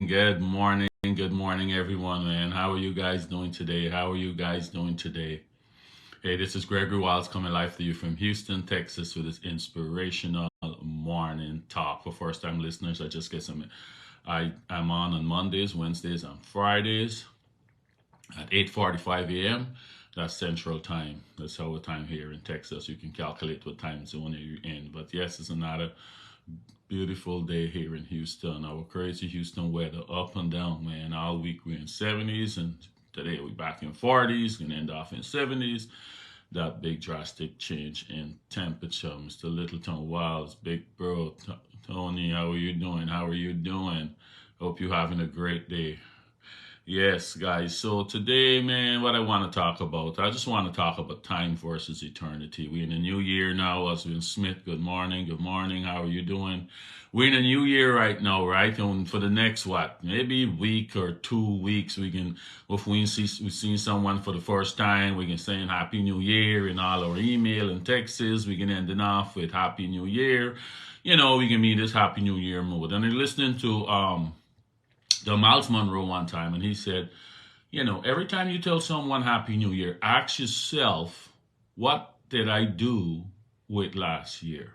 Good morning, everyone, man. How are you guys doing today? How are you guys doing today? Hey, this is Gregory Wiles coming live to you from Houston, Texas, with this inspirational morning talk. For first-time listeners, I just get some. I'm on Mondays, Wednesdays, and Fridays at 8:45 a.m. That's Central Time. That's our time here in Texas. You can calculate what time zone you're in. But yes, it's another beautiful day here in Houston. Our crazy Houston weather up and down, man. All week we're in 70s, and today we're back in 40s, gonna end off in 70s. That big drastic change in temperature. Mr. Littleton Wiles, big bro, Tony, how are you doing? How are you doing? Hope you're having a great day. Yes, guys. So today, man, what I want to talk about, I just want to talk about time versus eternity. We're in a new year now. Oswin Smith, good morning. Good morning. How are you doing? We're in a new year right now, right? And for the next what, maybe week or 2 weeks, we can, if we've seen someone for the first time, we can say Happy New Year in all our email and texts. We can end it off with Happy New Year. We can be this Happy New Year mode. And I'm listening to the Miles Monroe one time, and he said, every time you tell someone Happy New Year, ask yourself, what did I do with last year?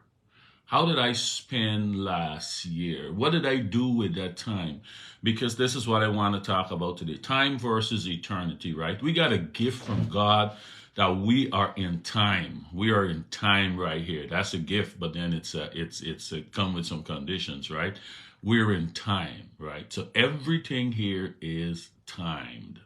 How did I spend last year? What did I do with that time? Because this is what I want to talk about today. Time versus eternity, right? We got a gift from God that we are in time. We are in time right here. That's a gift, but then it's come with some conditions, right? We're in time, right? So everything here is timed.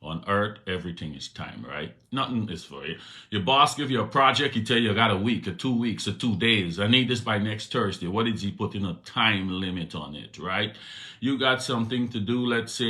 On earth, everything is time, right? Nothing is for you. Your boss give you a project, he tell you I got a week or 2 weeks or 2 days. I need this by next Thursday. What is he putting a time limit on it, right? You got something to do, let's say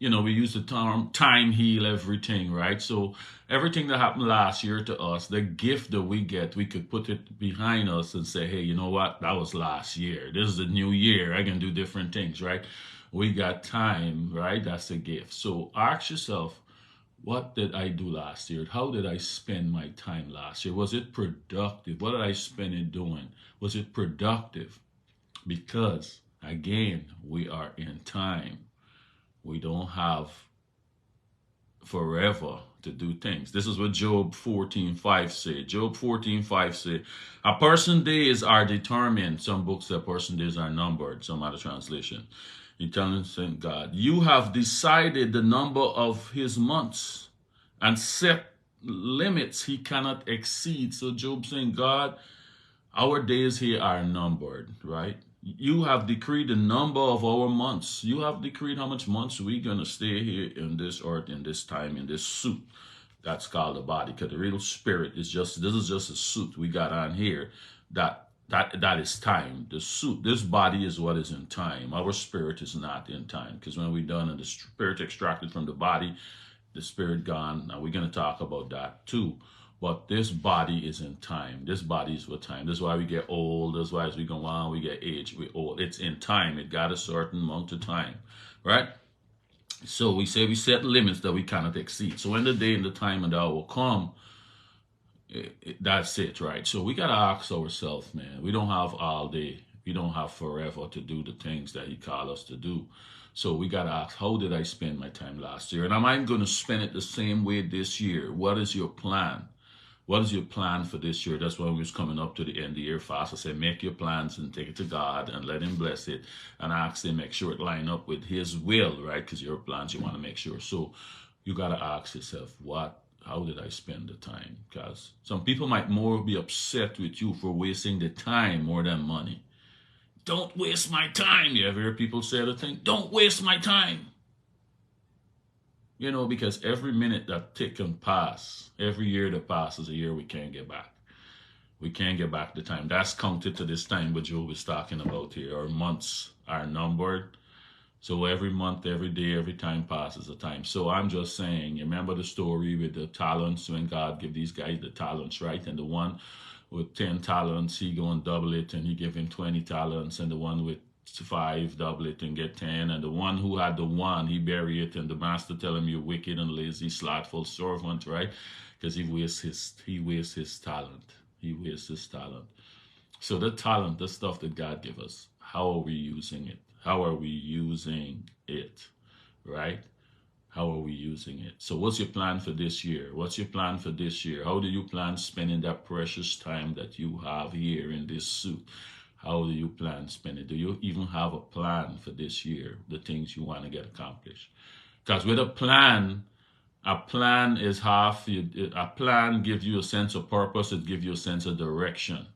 we use the term time heal everything, right? So everything that happened last year to us, the gift that we get, we could put it behind us and say, hey, you know what? That was last year. This is a new year. I can do different things, right? We got time, right? That's a gift. So ask yourself, what did I do last year? How did I spend my time last year? Was it productive? What did I spend it doing? Was it productive? Because, again, we are in time. We don't have forever to do things. This is what Job 14:5 said. Job 14:5 said, a person days are determined. Some books say person days are numbered, some other translation. He tells God, you have decided the number of his months and set limits he cannot exceed. So Job saying, God, our days here are numbered, right? You have decreed the number of our months. You have decreed how much months we're going to stay here in this earth, in this time, in this suit. That's called the body. Because the real spirit is this is just a suit we got on here. That is time. The suit, this body is what is in time. Our spirit is not in time. Because when we're done and the spirit extracted from the body, the spirit gone. Now we're going to talk about that too. But this body is in time. This body is for time. This is why we get old. That's why as we go on, we get age. We old. It's in time. It got a certain amount of time, right? So we say we set limits that we cannot exceed. So when the day and the time and the hour come, that's it, right? So we gotta ask ourselves, man. We don't have all day. We don't have forever to do the things that He called us to do. So we gotta ask, how did I spend my time last year? And am I going to spend it the same way this year? What is your plan? What is your plan for this year? That's why we was coming up to the end of the year fast. I say, make your plans and take it to God and let Him bless it and ask Him, make sure it line up with His will, right? Because your plans, you want to make sure. So you got to ask yourself, how did I spend the time? Because some people might more be upset with you for wasting the time more than money. Don't waste my time. You ever hear people say the thing? Don't waste my time. Because every minute that tick and pass, every year that passes, a year we can't get back. We can't get back the time. That's counted to this time what Job is talking about here. Our months are numbered. So every month, every day, every time passes a time. So I'm just saying, you remember the story with the talents when God gave these guys the talents, right? And the one with 10 talents, he go and double it and he give him 20 talents. And the one with 5, double it and get 10. And the one who had the one, he bury it. And the master tell him, you wicked and lazy, slothful servant, right? Because he wastes his talent. He wastes his talent. So the talent, the stuff that God give us, how are we using it? How are we using it, right? How are we using it? So what's your plan for this year? What's your plan for this year? How do you plan spending that precious time that you have here in this suit? How do you plan spending? Do you even have a plan for this year, the things you want to get accomplished? Because with a plan is half, a plan gives you a sense of purpose, it gives you a sense of direction,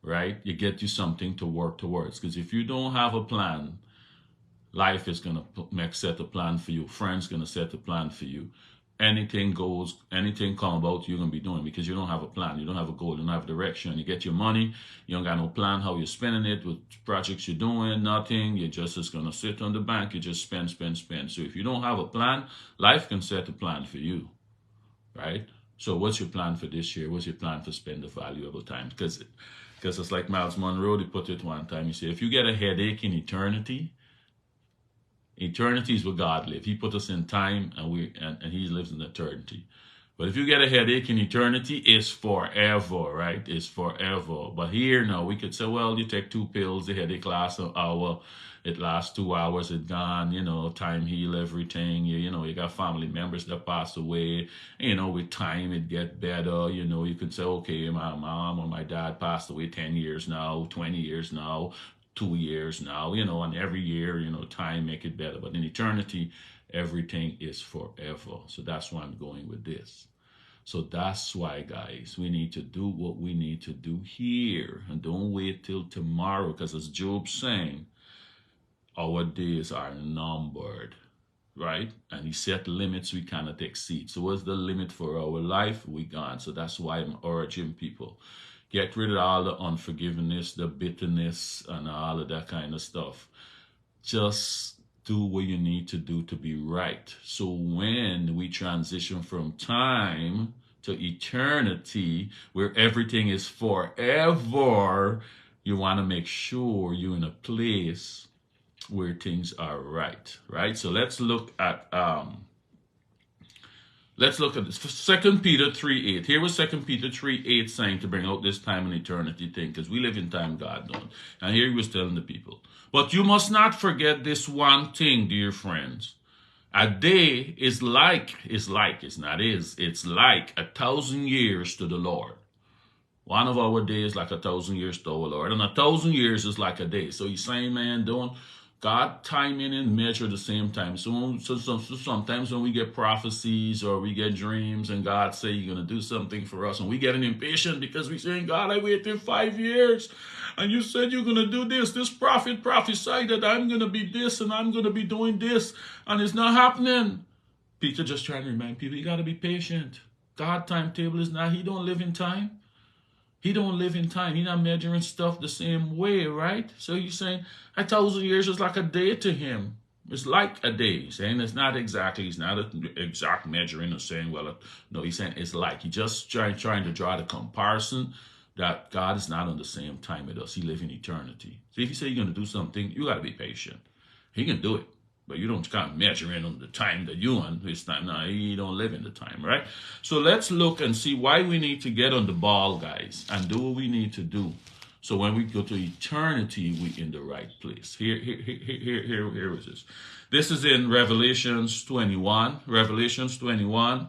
right? It gets you something to work towards. Because if you don't have a plan, life is going to set a plan for you. Friends going to set a plan for you. Anything goes, anything come about, you're going to be doing because you don't have a plan. You don't have a goal. You don't have a direction. You get your money. You don't got no plan how you're spending it, with projects you're doing, nothing. You're just going to sit on the bank. You just spend. So if you don't have a plan, life can set a plan for you, right? So what's your plan for this year? What's your plan for spend the valuable time? Because it's like Miles Monroe, they put it one time. He said, if you get a headache in eternity, eternity is where God lives. He put us in time, and He lives in eternity. But if you get a headache in eternity, it's forever, right? It's forever. But here, now, we could say, well, you take 2 pills, the headache lasts an hour, it lasts 2 hours, it's gone, time heal everything. You got family members that pass away, with time it get better. You could say, okay, my mom or my dad passed away 10 years now, 20 years now, 2 years now, and every year, time make it better. But in eternity, everything is forever. So that's why I'm going with this. So that's why, guys, we need to do what we need to do here. And don't wait till tomorrow, because as Job's saying, our days are numbered, right? And he set limits we cannot exceed. So what's the limit for our life? We gone. So that's why I'm urging people. Get rid of all the unforgiveness, the bitterness, and all of that kind of stuff. Just do what you need to do to be right. So when we transition from time to eternity, where everything is forever, you want to make sure you're in a place where things are right, right? So let's look at this. 2 Peter 3:8. Here was 2 Peter 3:8 saying to bring out this time and eternity thing, because we live in time God don't. And here he was telling the people, but you must not forget this one thing, dear friends. A day it's like 1,000 years to the Lord. One of our days like 1,000 years to our Lord. And 1,000 years is like a day. So he's saying, man, don't God time in and measure the same time. So sometimes when we get prophecies or we get dreams and God say you're going to do something for us, and we get impatient because we're saying, God, I waited 5 years and you said you're going to do this. This prophet prophesied that I'm going to be this and I'm going to be doing this, and it's not happening. Peter just trying to remind people, you got to be patient. God timetable is not, he don't live in time. He don't live in time. He's not measuring stuff the same way, right? So he's saying 1,000 years is like a day to him. It's like a day. He's saying it's not exactly, he's not an exact measuring or saying, well, no, he's saying it's like. He's just trying to draw the comparison that God is not on the same time with us. He lives in eternity. So if you say you're going to do something, you got to be patient. He can do it. But you don't kind of measure in on the time that you on his time. No, he don't live in the time, right? So let's look and see why we need to get on the ball, guys, and do what we need to do. So when we go to eternity, we in the right place. Here is this. This is in Revelations 21. Revelations 21.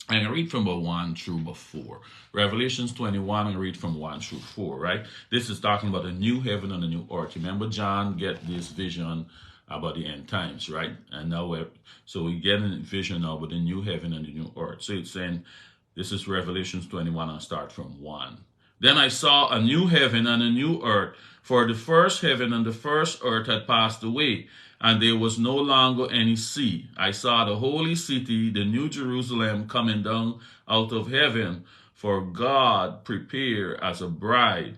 And I read from 1 through 4. Revelations 21, and read from 1 through 4, right? This is talking about a new heaven and a new earth. Remember, John get this vision about the end times, right? And now we get a vision now about the new heaven and the new earth. So it's saying, this is Revelations 21, and start from 1. Then I saw a new heaven and a new earth, for the first heaven and the first earth had passed away, and there was no longer any sea. I saw the holy city, the new Jerusalem, coming down out of heaven, for God prepared as a bride,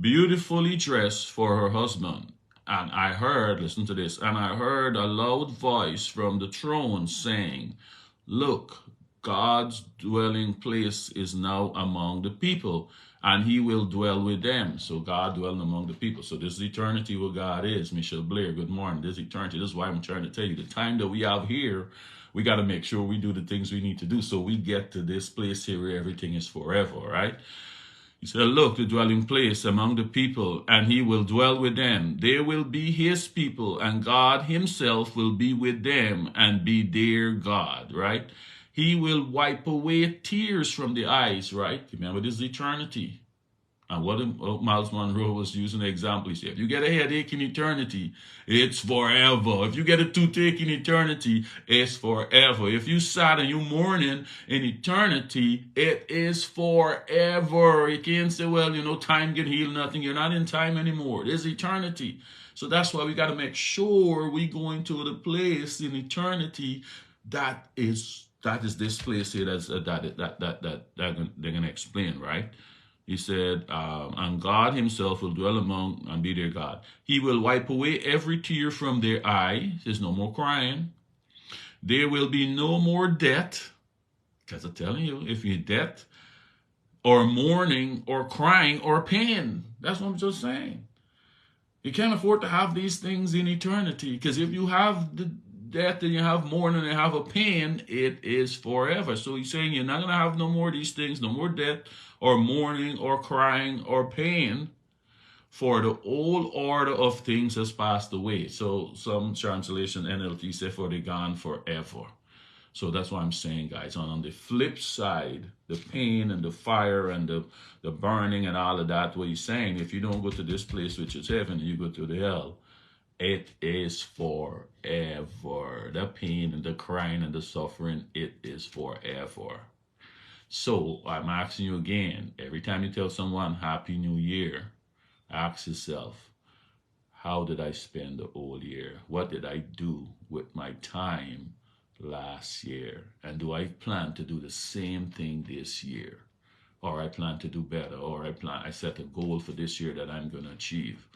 beautifully dressed for her husband. And I heard, listen to this, and I heard a loud voice from the throne saying, look, God's dwelling place is now among the people, and he will dwell with them. So God dwelling among the people. So this is eternity where God is. Michelle Blair, good morning. This is eternity. This is why I'm trying to tell you, the time that we have here, we got to make sure we do the things we need to do so we get to this place here where everything is forever, right? He said, look, the dwelling place among the people, and he will dwell with them. They will be his people, and God himself will be with them and be their God, right? He will wipe away tears from the eyes, right? Remember, this is eternity. And what Miles Monroe was using the example, he said, if you get a headache in eternity, it's forever. If you get a toothache in eternity, it's forever. If you sad and you mourning in eternity, it is forever. You can't say, well, time can heal nothing. You're not in time anymore. There's eternity. So that's why we got to make sure we go into the place in eternity that is this place here that they're going to explain, right? He said, and God himself will dwell among and be their God. He will wipe away every tear from their eye. There's no more crying. There will be no more death. Because I'm telling you, if you're death or mourning or crying or pain, that's what I'm just saying. You can't afford to have these things in eternity. Because if you have the death and you have mourning and you have a pain, it is forever. So he's saying you're not going to have no more of these things, no more death or mourning or crying or pain, for the old order of things has passed away. So some translation, NLT, say for they're gone forever. So that's what I'm saying, guys. On the flip side, the pain and the fire and the burning and all of that, what he's saying, if you don't go to this place, which is heaven, and you go to the hell, it is forever. The pain and the crying and the suffering, it is forever. So I'm asking you again, every time you tell someone Happy New Year, ask yourself, how did I spend the whole year? What did I do with my time last year? And do I plan to do the same thing this year? Or I plan to do better? Or I set a goal for this year that I'm going to achieve.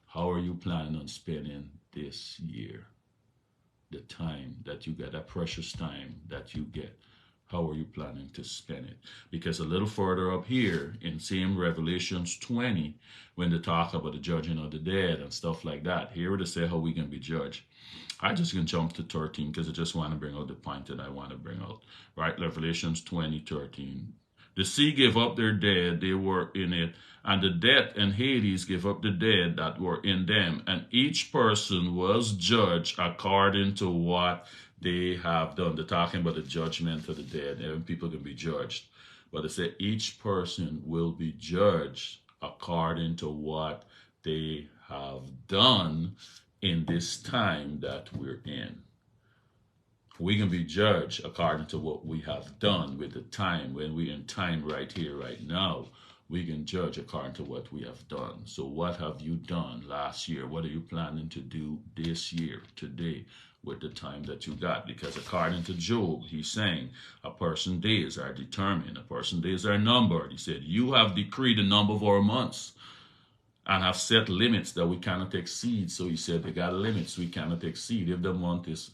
How are you planning on spending this year? The time that you get, that precious time that you get. How are you planning to spend it? Because a little further up here in same Revelations 20, when they talk about the judging of the dead and stuff like that, here they say how we can be judged. I just can jump to 13 because I just want to bring out the point that I want to bring out. Right? Revelations 20:13. The sea gave up their dead, they were in it, and the death and Hades gave up the dead that were in them, and each person was judged according to what they have done. They're talking about the judgment of the dead, and people can be judged. But they say each person will be judged according to what they have done in this time that we're in. We can be judged according to what we have done with the time. When we're in time right here, right now, we can judge according to what we have done. So what have you done last year? What are you planning to do this year, today, with the time that you got? Because according to Job, he's saying a person's days are determined. A person's days are numbered. He said, you have decreed the number of our months and have set limits that we cannot exceed. So he said they got limits we cannot exceed. If the month is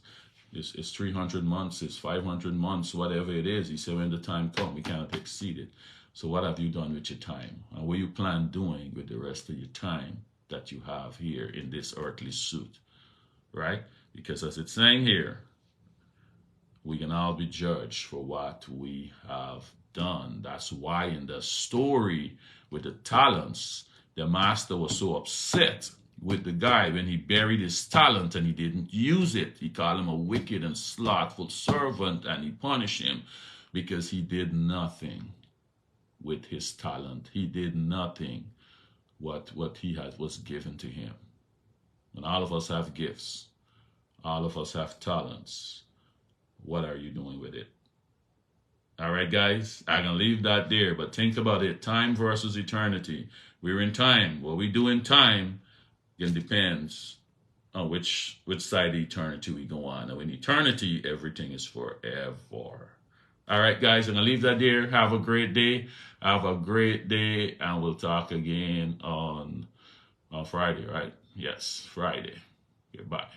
300 months, it's 500 months, whatever it is. He said, when the time comes, we cannot exceed it. So what have you done with your time? And what you plan doing with the rest of your time that you have here in this earthly suit, right? Because as it's saying here, we can all be judged for what we have done. That's why in the story with the talents, the master was so upset with the guy when he buried his talent and he didn't use it. He called him a wicked and slothful servant, and he punished him because he did nothing with his talent. He did nothing what he had was given to him. And all of us have gifts. All of us have talents. What are you doing with it? All right, guys, I can leave that there, but think about it. Time versus eternity. We're in time. What we do in time, it depends on which side of eternity we go on. Now, in eternity, everything is forever. All right, guys, I'm going to leave that there. Have a great day. Have a great day, and we'll talk again on Friday, right? Yes, Friday. Goodbye.